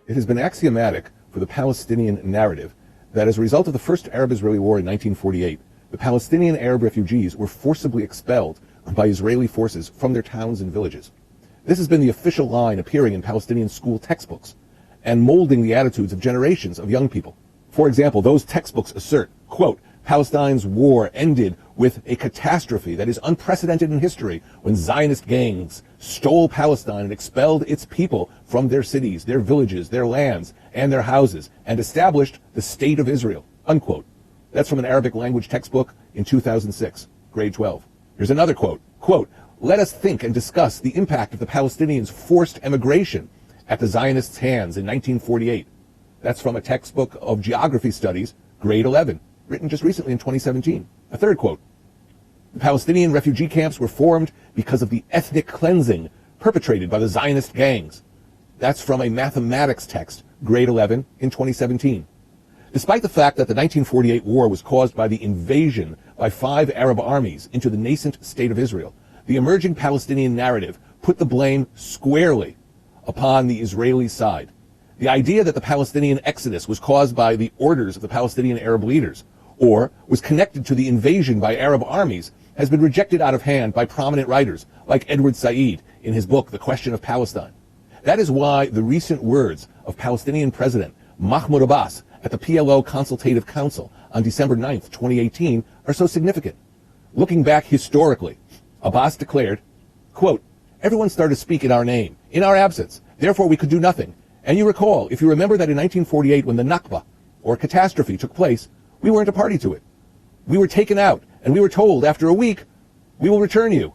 It has been axiomatic for the Palestinian narrative that as a result of the First Arab-Israeli War in 1948, the Palestinian Arab refugees were forcibly expelled by Israeli forces from their towns and villages. This has been the official line appearing in Palestinian school textbooks and molding the attitudes of generations of young people. For example, those textbooks assert, quote, Palestine's war ended with a catastrophe that is unprecedented in history when Zionist gangs stole Palestine and expelled its people from their cities, their villages, their lands, and their houses, and established the State of Israel, unquote. That's from an Arabic language textbook in 2006, grade 12. Here's another quote, quote, let us think and discuss the impact of the Palestinians' forced emigration at the Zionists' hands in 1948. That's from a textbook of geography studies, grade 11, written just recently in 2017. A third quote, the Palestinian refugee camps were formed because of the ethnic cleansing perpetrated by the Zionist gangs. That's from a mathematics text, grade 11, in 2017. Despite the fact that the 1948 war was caused by the invasion by 5 Arab armies into the nascent state of Israel, the emerging Palestinian narrative put the blame squarely upon the Israeli side. The idea that the Palestinian exodus was caused by the orders of the Palestinian Arab leaders or was connected to the invasion by Arab armies has been rejected out of hand by prominent writers like Edward Said in his book, The Question of Palestine. That is why the recent words of Palestinian President Mahmoud Abbas at the PLO Consultative Council on December 9th, 2018 are so significant. Looking back historically, Abbas declared, quote, everyone started to speak in our name, in our absence, therefore we could do nothing. And you recall, if you remember that in 1948 when the Nakba, or catastrophe, took place, we weren't a party to it. We were taken out, and we were told after a week, we will return you.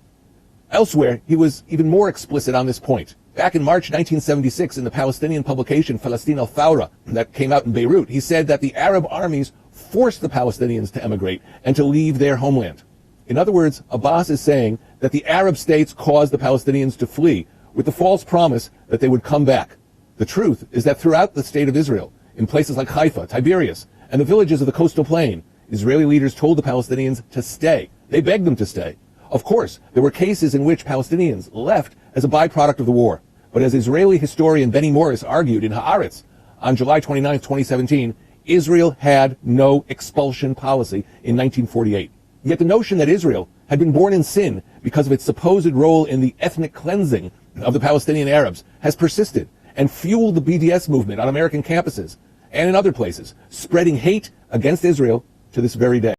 Elsewhere, he was even more explicit on this point. Back in March 1976, in the Palestinian publication Palestine al-Thawra that came out in Beirut, he said that the Arab armies forced the Palestinians to emigrate and to leave their homeland. In other words, Abbas is saying that the Arab states caused the Palestinians to flee with the false promise that they would come back. The truth is that throughout the state of Israel, in places like Haifa, Tiberias, and the villages of the coastal plain, Israeli leaders told the Palestinians to stay. They begged them to stay. Of course, there were cases in which Palestinians left as a byproduct of the war. But as Israeli historian Benny Morris argued in Haaretz on July 29, 2017, Israel had no expulsion policy in 1948. Yet the notion that Israel had been born in sin because of its supposed role in the ethnic cleansing of the Palestinian Arabs has persisted and fueled the BDS movement on American campuses and in other places, spreading hate against Israel to this very day.